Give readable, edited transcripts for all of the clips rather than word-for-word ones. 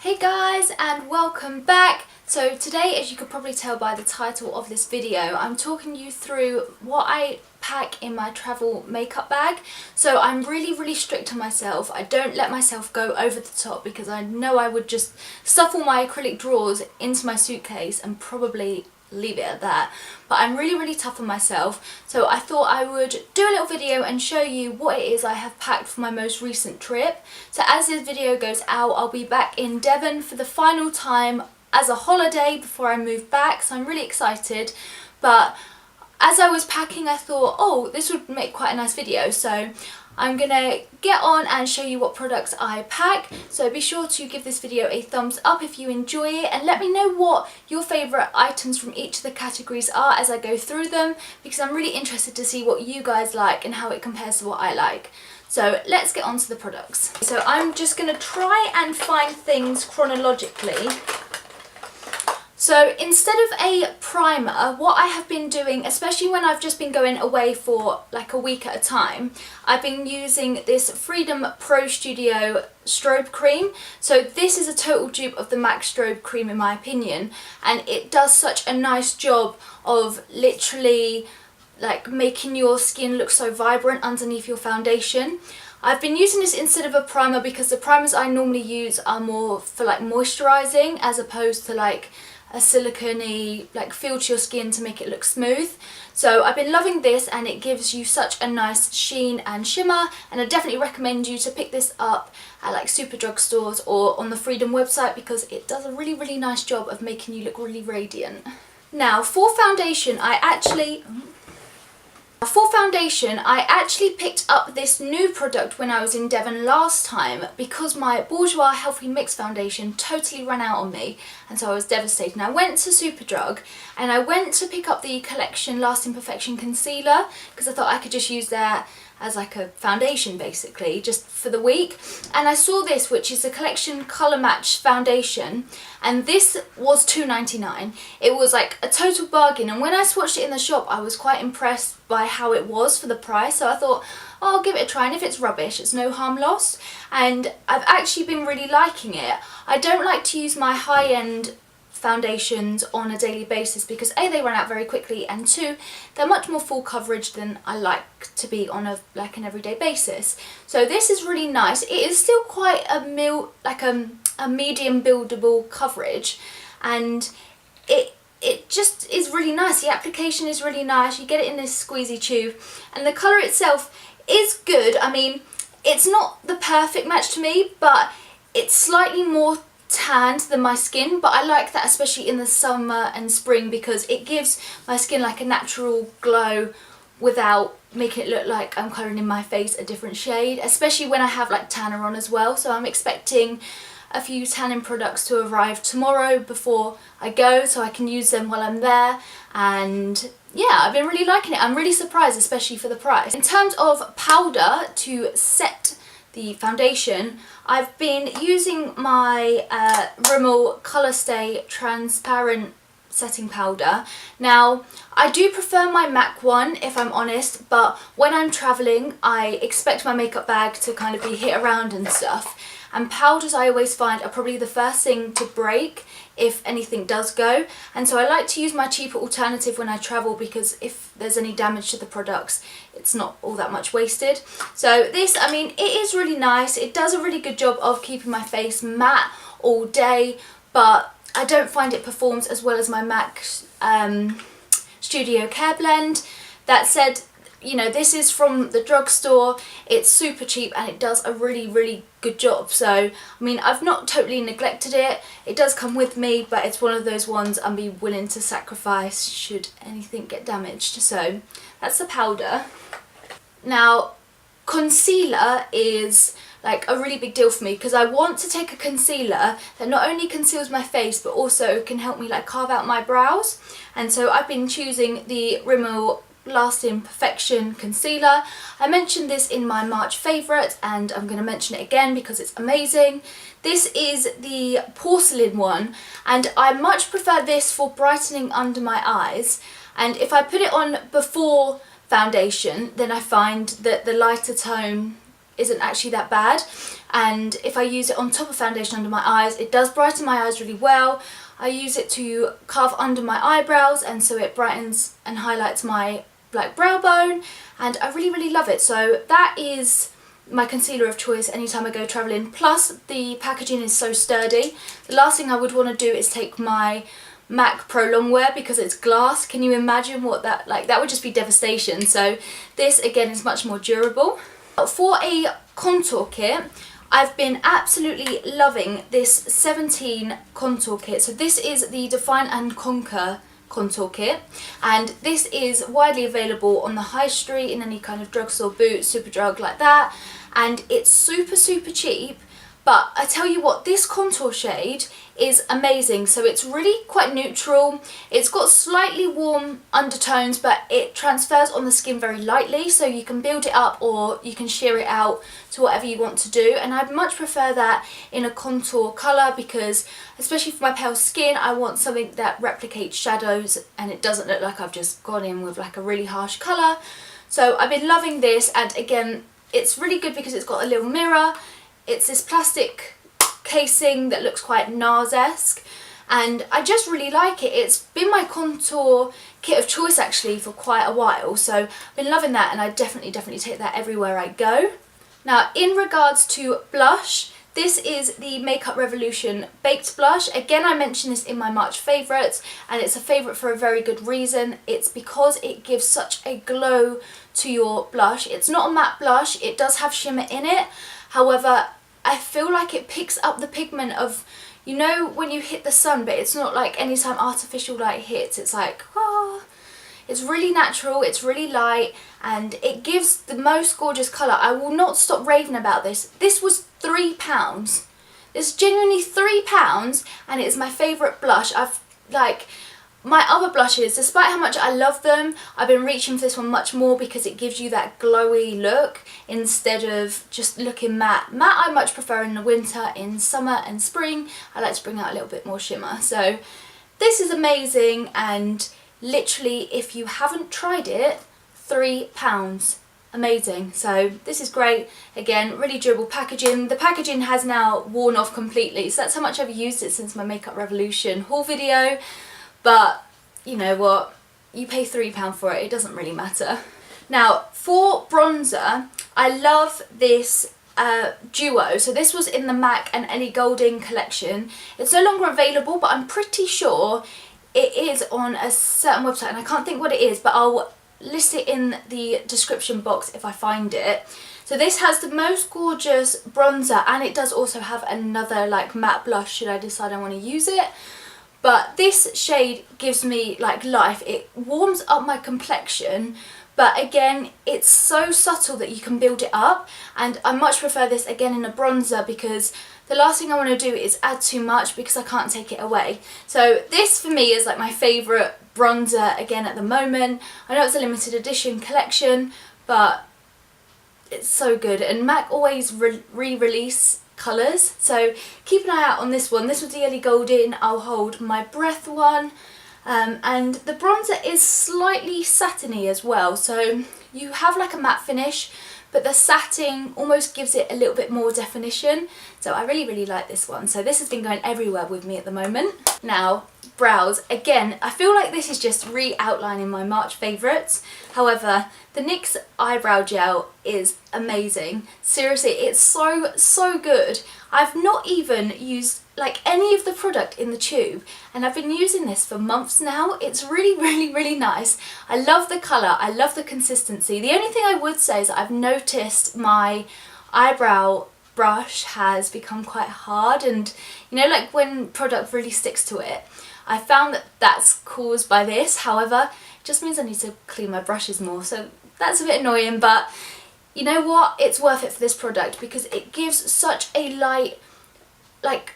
Hey guys, and welcome back. So today, as you could probably tell by the title of this video, I'm talking you through what I pack in my travel makeup bag. So I'm really strict on myself. I don't let myself go over the top because I know I would just stuff all my acrylic drawers into my suitcase and probably leave it at that. But I'm really tough on myself, so I thought I would do a little video and show you what it is I have packed for my most recent trip. So as this video goes out, I'll be back in Devon for the final time as a holiday before I move back, so I'm really excited. But as I was packing, I thought, oh, this would make quite a nice video, so I'm gonna get on and show you what products I pack. So be sure to give this video a thumbs up if you enjoy it, and let me know what your favourite items from each of the categories are as I go through them, because I'm really interested to see what you guys like and how it compares to what I like. So let's get on to the products. So I'm just gonna try and find things chronologically. So instead of a primer, what I have been doing, especially when I've just been going away for like a week at a time, I've been using this Freedom Pro Studio strobe cream. So this is a total dupe of the MAC strobe cream in my opinion, and it does such a nice job of literally like making your skin look so vibrant underneath your foundation. I've been using this instead of a primer because the primers I normally use are more for like moisturising as opposed to like a silicone-y like feel to your skin to make it look smooth. So I've been loving this, and it gives you such a nice sheen and shimmer, and I definitely recommend you to pick this up at like super drugstores or on the Freedom website because it does a really nice job of making you look really radiant. Now for foundation, I actually picked up this new product when I was in Devon last time because my Bourjois Healthy Mix foundation totally ran out on me, and so I was devastated. I went to Superdrug and I went to pick up the Collection Lasting Perfection Concealer because I thought I could just use that as like a foundation basically just for the week, and I saw this, which is a Collection Colour Match foundation, and this was $2.99. It was like a total bargain, and when I swatched it in the shop I was quite impressed by how it was for the price, so I thought, oh, I'll give it a try, and if it's rubbish it's no harm lost, and I've actually been really liking it. I don't like to use my high-end foundations on a daily basis because A, they run out very quickly, and two, they're much more full coverage than I like to be on a like an everyday basis. So this is really nice. It is still quite a medium buildable coverage, and it just is really nice. The application is really nice. You get it in this squeezy tube, and the colour itself is good. I mean, it's not the perfect match to me, but it's slightly more tanned than my skin, but I like that especially in the summer and spring because it gives my skin like a natural glow without making it look like I'm colouring in my face a different shade, especially when I have like tanner on as well. So I'm expecting a few tanning products to arrive tomorrow before I go so I can use them while I'm there, and yeah, I've been really liking it. I'm really surprised, especially for the price. In terms of powder to set the foundation, I've been using my Rimmel Colour Stay Transparent Setting Powder. Now, I do prefer my MAC one if I'm honest, but when I'm travelling I expect my makeup bag to kind of be hit around and stuff, and powders I always find are probably the first thing to break if anything does go, and so I like to use my cheaper alternative when I travel because if there's any damage to the products it's not all that much wasted. So this, I mean, it is really nice. It does a really good job of keeping my face matte all day, but I don't find it performs as well as my MAC Studio Care Blend. That said, you know, this is from the drugstore, it's super cheap, and it does a really good job. So I mean, I've not totally neglected it. It does come with me, but it's one of those ones I'd be willing to sacrifice should anything get damaged. So that's the powder. Now concealer is like a really big deal for me because I want to take a concealer that not only conceals my face but also can help me like carve out my brows, and so I've been choosing the Rimmel Lasting Perfection Concealer. I mentioned this in my March favourite and I'm going to mention it again because it's amazing. This is the porcelain one, and I much prefer this for brightening under my eyes, and if I put it on before foundation then I find that the lighter tone isn't actually that bad, and if I use it on top of foundation under my eyes, it does brighten my eyes really well. I use it to carve under my eyebrows, and so it brightens and highlights my like brow bone, and I really love it. So that is my concealer of choice anytime I go travelling. Plus the packaging is so sturdy. The last thing I would want to do is take my MAC Pro Longwear because it's glass. Can you imagine what that, like, that would just be devastation. So this again is much more durable. For a contour kit, I've been absolutely loving this 17 contour kit. So this is the Define and Conquer contour kit, and this is widely available on the high street in any kind of drugstore, Boots, Superdrug, like that, and it's super cheap. But I tell you what, this contour shade is amazing. So it's really quite neutral. It's got slightly warm undertones, but it transfers on the skin very lightly, so you can build it up or you can sheer it out to whatever you want to do. And I'd much prefer that in a contour colour because, especially for my pale skin, I want something that replicates shadows and it doesn't look like I've just gone in with like a really harsh colour. So I've been loving this, and again, it's really good because it's got a little mirror. It's this plastic casing that looks quite NARS-esque, and I just really like it. It's been my contour kit of choice actually for quite a while, so I've been loving that, and I definitely take that everywhere I go. Now in regards to blush, this is the Makeup Revolution Baked Blush. Again, I mentioned this in my March favourites, and it's a favourite for a very good reason. It's because it gives such a glow to your blush. It's not a matte blush, it does have shimmer in it. However, I feel like it picks up the pigment of, you know, when you hit the sun, but it's not like anytime artificial light hits, it's like, oh, it's really natural, it's really light, and it gives the most gorgeous colour. I will not stop raving about this. This was £3. This is genuinely £3, and it's my favourite blush. I've, like, my other blushes, despite how much I love them, I've been reaching for this one much more because it gives you that glowy look instead of just looking matte. Matte I much prefer in the winter. In summer and spring, I like to bring out a little bit more shimmer. So this is amazing, and literally, if you haven't tried it, £3. Amazing. So this is great. Again, really durable packaging. The packaging has now worn off completely, so that's how much I've used it since my Makeup Revolution haul video. But you know what, you pay £3 for it, it doesn't really matter. Now for bronzer, I love this duo. So this was in the MAC and Ellie Goulding collection. It's no longer available, but I'm pretty sure it is on a certain website, and I can't think what it is, but I'll list it in the description box if I find it. So this has the most gorgeous bronzer, and it does also have another like matte blush should I decide I want to use it. But this shade gives me like life. It warms up my complexion, but again, it's so subtle that you can build it up, and I much prefer this again in a bronzer because the last thing I want to do is add too much because I can't take it away. So this for me is like my favourite bronzer again at the moment. I know it's a limited edition collection, but it's so good, and MAC always re-release colours, so keep an eye out on this one. This was the Ellie Goulding I'll Hold My Breath one, and the bronzer is slightly satiny as well, so you have like a matte finish, but the satin almost gives it a little bit more definition, so I really like this one. So this has been going everywhere with me at the moment. Now brows, again, I feel like this is just re-outlining my March favourites. However, the NYX eyebrow gel is amazing. Seriously, it's so good. I've not even used like any of the product in the tube, and I've been using this for months now. It's really nice. I love the colour, I love the consistency. The only thing I would say is that I've noticed my eyebrow brush has become quite hard, and you know, like when product really sticks to it. I found that that's caused by this. However, it just means I need to clean my brushes more, so that's a bit annoying, but you know what, it's worth it for this product because it gives such a light like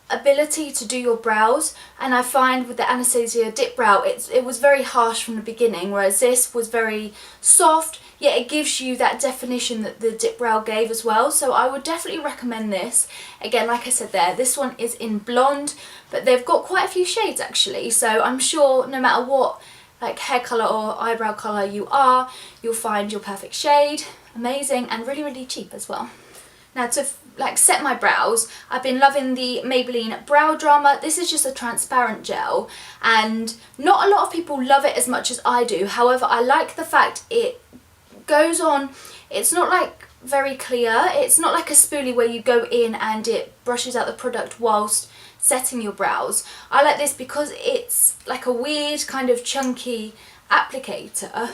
ability to do your brows, and I find with the Anastasia Dip Brow it was very harsh from the beginning, whereas this was very soft, yet it gives you that definition that the Dip Brow gave as well. So I would definitely recommend this. Again, like I said there, this one is in blonde, but they've got quite a few shades actually, so I'm sure no matter what like hair colour or eyebrow colour you are, you'll find your perfect shade. Amazing, and really, really cheap as well. Now to like set my brows, I've been loving the Maybelline Brow Drama. This is just a transparent gel, and not a lot of people love it as much as I do. However, I like the fact it goes on, it's not like very clear, it's not like a spoolie where you go in and it brushes out the product whilst setting your brows. I like this because it's like a weird kind of chunky applicator.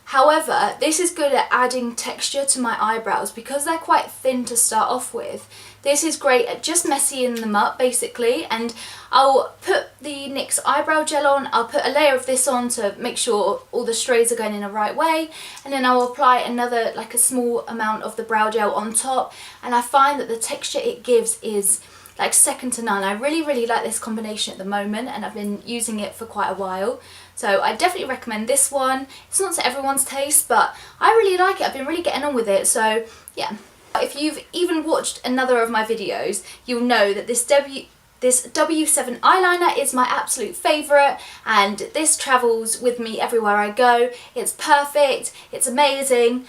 However, this is good at adding texture to my eyebrows because they're quite thin to start off with. This is great at just messying them up basically, and I'll put the NYX eyebrow gel on, I'll put a layer of this on to make sure all the strays are going in the right way, and then I'll apply another, like a small amount of the brow gel on top, and I find that the texture it gives is like second to none. I really, really like this combination at the moment, and I've been using it for quite a while. So I definitely recommend this one. It's not to everyone's taste, but I really like it. I've been really getting on with it, so yeah. If you've even watched another of my videos, you'll know that this W7 eyeliner is my absolute favourite, and this travels with me everywhere I go. It's perfect, it's amazing.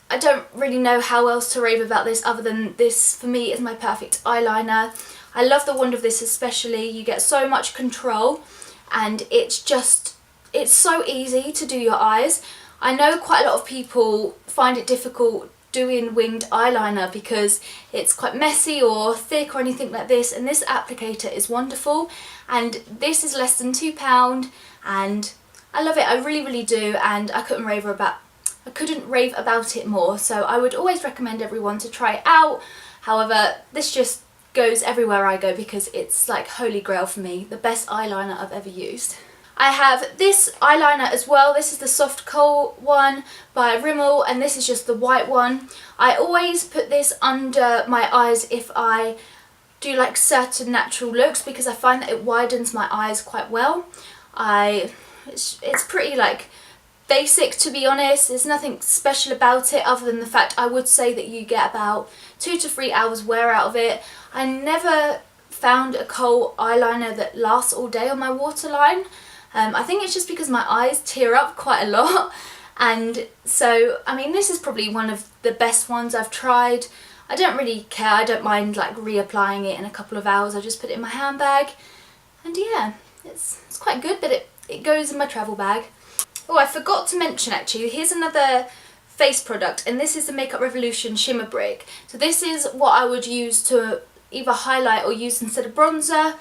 I don't really know how else to rave about this other than this for me is my perfect eyeliner. I love the wand of this especially. You get so much control, and it's so easy to do your eyes. I know quite a lot of people find it difficult doing winged eyeliner because it's quite messy or thick or anything like this, and this applicator is wonderful, and this is less than £2 and I love it. I really, really do, and I couldn't rave about it more, so I would always recommend everyone to try it out. However, this just goes everywhere I go because it's like holy grail for me, the best eyeliner I've ever used. I have this eyeliner as well. This is the Soft Kohl one by Rimmel, and this is just the white one. I always put this under my eyes if I do like certain natural looks because I find that it widens my eyes quite well. It's pretty like basic, to be honest. There's nothing special about it other than the fact I would say that you get about 2 to 3 hours wear out of it. I never found a Kohl eyeliner that lasts all day on my waterline. I think it's just because my eyes tear up quite a lot, and so I mean this is probably one of the best ones I've tried. I don't really care, I don't mind like reapplying it in a couple of hours. I just put it in my handbag, and yeah, it's quite good, but it goes in my travel bag. Oh, I forgot to mention actually, here's another face product, and this is the Makeup Revolution Shimmer Brick. So this is what I would use to either highlight or use instead of bronzer.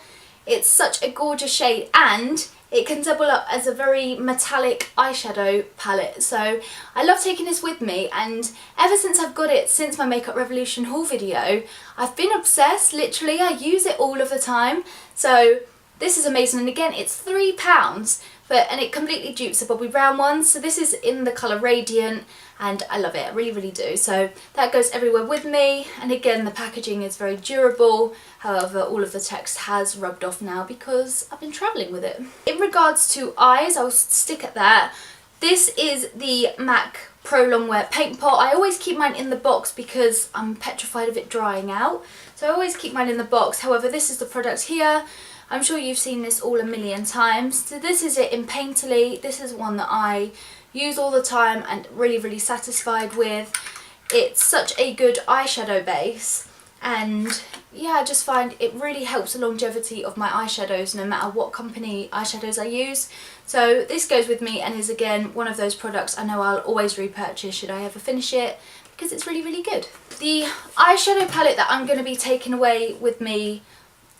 It's such a gorgeous shade, and it can double up as a very metallic eyeshadow palette. So I love taking this with me, and ever since I've got it, since my Makeup Revolution haul video, I've been obsessed. Literally, I use it all of the time. So this is amazing, and again, it's £3. And it completely dupes the Bobbi Brown one. So this is in the colour Radiant, and I love it, I really, really do. So that goes everywhere with me, and again the packaging is very durable. However, all of the text has rubbed off now because I've been travelling with it. In regards to eyes, I'll stick at that. This is the MAC Pro Longwear Paint Pot. I always keep mine in the box because I'm petrified of it drying out. So I always keep mine in the box. However, this is the product here. I'm sure you've seen this all a million times. So this is it in Painterly. This is one that I use all the time and really, really satisfied with. It's such a good eyeshadow base, and yeah, I just find it really helps the longevity of my eyeshadows no matter what company eyeshadows I use. So this goes with me and is again one of those products I know I'll always repurchase should I ever finish it because it's really, really good. The eyeshadow palette that I'm going to be taking away with me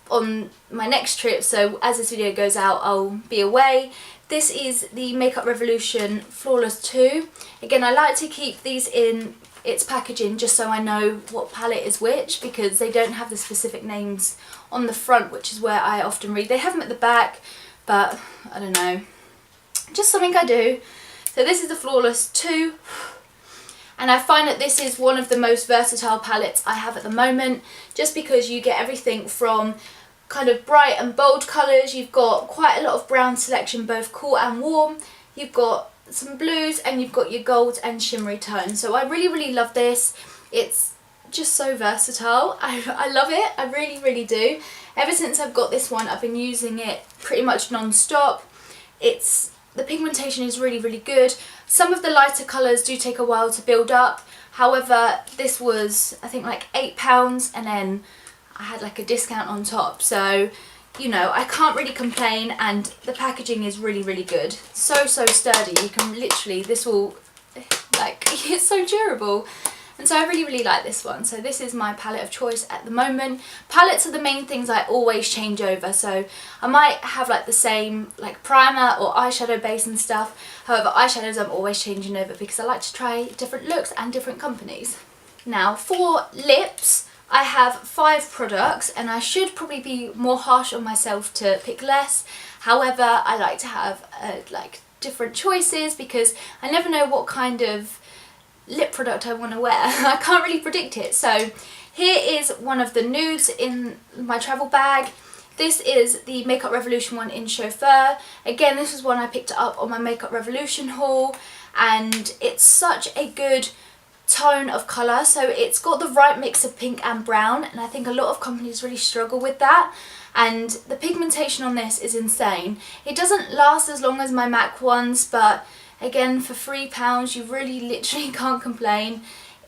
on my next trip, so as this video goes out I'll be away. This is the Makeup Revolution Flawless 2. Again, I like to keep these in its packaging just so I know what palette is which, because they don't have the specific names on the front, which is where I often read. They have them at the back, but I don't know, just something I do. So this is the Flawless 2. And I find that this is one of the most versatile palettes I have at the moment, just because you get everything from kind of bright and bold colours, you've got quite a lot of brown selection, both cool and warm, you've got some blues, and you've got your gold and shimmery tones. So I really, really love this. It's just so versatile. I love it, I really, really do. Ever since I've got this one, I've been using it pretty much non-stop. It's the pigmentation is really, really good. Some of the lighter colours do take a while to build up. However, this was, I think, like £8, and then I had like a discount on top. So, you know, I can't really complain, and the packaging is really, really good. So sturdy. You can literally, this will, like, it's so durable. And so I really, really like this one. So this is my palette of choice at the moment. Palettes are the main things I always change over. So I might have like the same like primer or eyeshadow base and stuff. However, eyeshadows I'm always changing over because I like to try different looks and different companies. Now for lips, I have 5 products, and I should probably be more harsh on myself to pick less. However, I like to have like different choices because I never know what kind of lip product I want to wear. I can't really predict it. So here is one of the nudes in my travel bag. This is the Makeup Revolution one in Chauffeur. Again, this was one I picked up on my Makeup Revolution haul, and it's such a good tone of colour. So it's got the right mix of pink and brown, and I think a lot of companies really struggle with that. And the pigmentation on this is insane. It doesn't last as long as my MAC ones, but again, for £3, you really literally can't complain.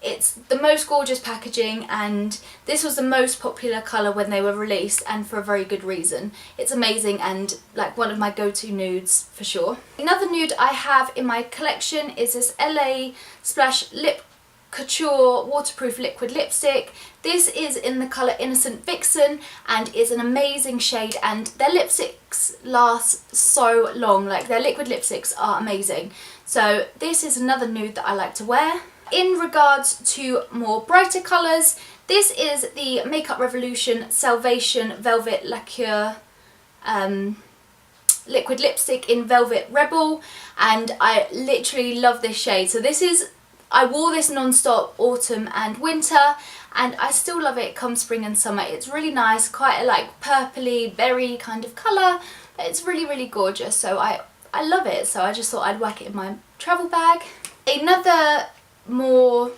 It's the most gorgeous packaging, and this was the most popular colour when they were released, and for a very good reason. It's amazing and like one of my go-to nudes for sure. Another nude I have in my collection is this LA Splash Lip Couture waterproof liquid lipstick. This is in the colour Innocent Vixen and is an amazing shade, and their lipsticks last so long. Like, their liquid lipsticks are amazing. So this is another nude that I like to wear. In regards to more brighter colours, this is the Makeup Revolution Salvation Velvet Lacquer liquid lipstick in Velvet Rebel, and I literally love this shade. So this is, I wore this non-stop autumn and winter, and I still love it come spring and summer. It's really nice, quite a like purpley berry kind of colour. It's really, really gorgeous, so I love it. So I just thought I'd whack it in my travel bag. Another more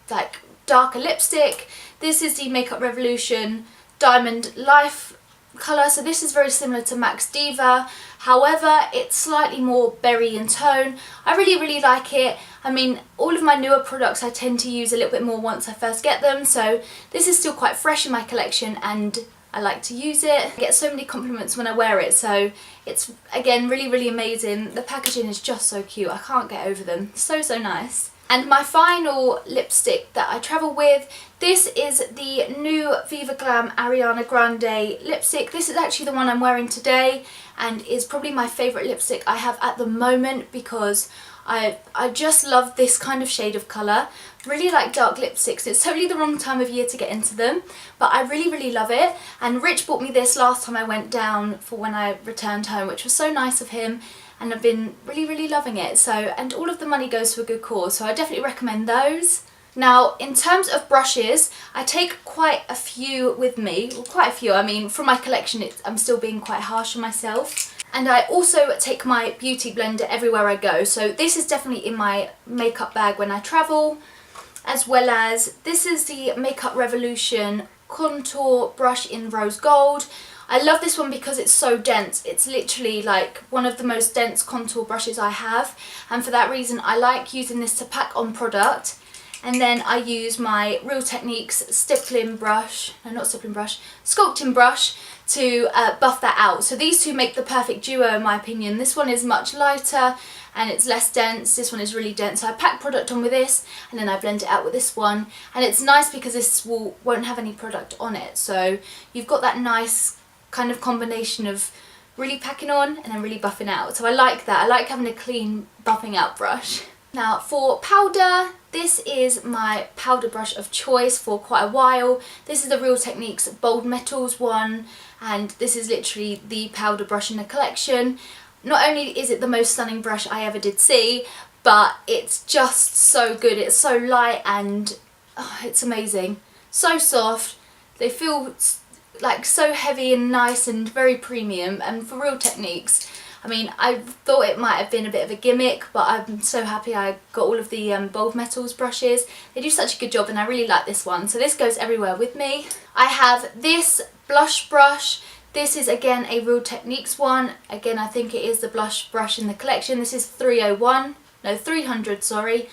like darker lipstick. This is the Makeup Revolution Diamond Life colour. So this is very similar to MAC's Diva. However, it's slightly more berry in tone. I really, really like it. I mean, all of my newer products I tend to use a little bit more once I first get them, so this is still quite fresh in my collection and I like to use it. I get so many compliments when I wear it, so it's, again, really, really amazing. The packaging is just so cute. I can't get over them. So nice. And my final lipstick that I travel with, this is the new Viva Glam Ariana Grande lipstick. This is actually the one I'm wearing today and is probably my favourite lipstick I have at the moment because I just love this kind of shade of colour. Really like dark lipsticks. It's totally the wrong time of year to get into them, but I really, really love it. And Rich bought me this last time I went down for when I returned home, which was so nice of him. And I've been really, really loving it. So, and all of the money goes to a good cause, so I definitely recommend those. Now, in terms of brushes, I take quite a few with me. Well, quite a few. I mean, from my collection, I'm still being quite harsh on myself. And I also take my beauty blender everywhere I go. So this is definitely in my makeup bag when I travel. As well as, this is the Makeup Revolution Contour Brush in Rose Gold. I love this one because it's so dense. It's literally like one of the most dense contour brushes I have, and for that reason I like using this to pack on product. And then I use my Real Techniques sculpting brush to buff that out. So these two make the perfect duo in my opinion. This one is much lighter and it's less dense. This one is really dense. So I pack product on with this and then I blend it out with this one. And it's nice because this won't have any product on it. So you've got that nice kind of combination of really packing on and then really buffing out. So I like that. I like having a clean buffing out brush. Now for powder, this is my powder brush of choice for quite a while. This is the Real Techniques Bold Metals one, and this is literally the powder brush in the collection. Not only is it the most stunning brush I ever did see, but it's just so good. It's so light and it's amazing. So soft. They feel like so heavy and nice and very premium, and for Real Techniques, I mean, I thought it might have been a bit of a gimmick, but I'm so happy I got all of the Bold Metals brushes. They do such a good job and I really like this one, so this goes everywhere with me. I have this blush brush. This is again a Real Techniques one. Again, I think it is the blush brush in the collection. This is 300, sorry.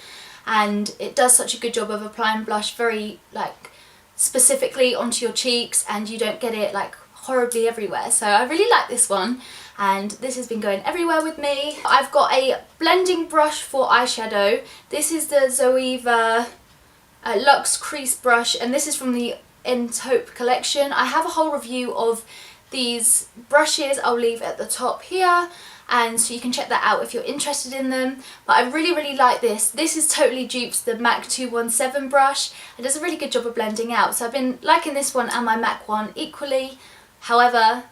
And it does such a good job of applying blush very like specifically onto your cheeks, and you don't get it like horribly everywhere. So I really like this one, and this has been going everywhere with me. I've got a blending brush for eyeshadow. This is the Zoeva Luxe Crease Brush, and this is from the In Taupe collection. I have a whole review of these brushes I'll leave at the top here, and so you can check that out if you're interested in them. But I really like this. This is totally dupes the MAC 217 brush. It does a really good job of blending out, so I've been liking this one and my MAC one equally. However,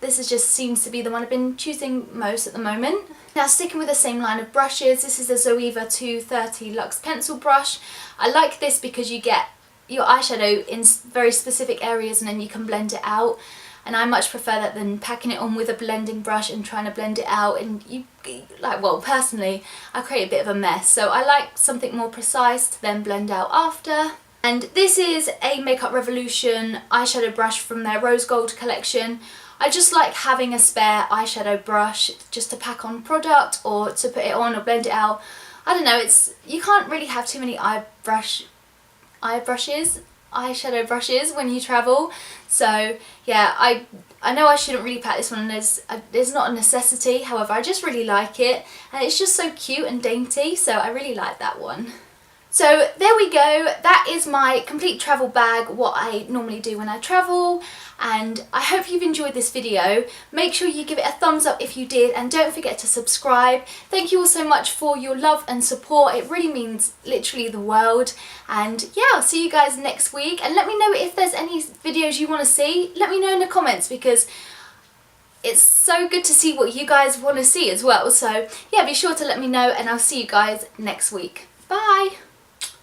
this is just seems to be the one I've been choosing most at the moment. Now, sticking with the same line of brushes, this is the Zoeva 230 Luxe Pencil Brush. I like this because you get your eyeshadow in very specific areas and then you can blend it out. And I much prefer that than packing it on with a blending brush and trying to blend it out, and you like, well, personally I create a bit of a mess, so I like something more precise to then blend out after. And this is a Makeup Revolution eyeshadow brush from their Rose Gold collection. I just like having a spare eyeshadow brush just to pack on product or to put it on or blend it out. I don't know, you can't really have too many eyeshadow brushes when you travel. So yeah, I know I shouldn't really pack this one, and there's not a necessity. However, I just really like it, and it's just so cute and dainty, so I really like that one. So there we go, that is my complete travel bag, what I normally do when I travel, and I hope you've enjoyed this video. Make sure you give it a thumbs up if you did, and don't forget to subscribe. Thank you all so much for your love and support, it really means literally the world. And yeah, I'll see you guys next week, and let me know if there's any videos you want to see. Let me know in the comments, because it's so good to see what you guys want to see as well. So yeah, be sure to let me know, and I'll see you guys next week. Bye!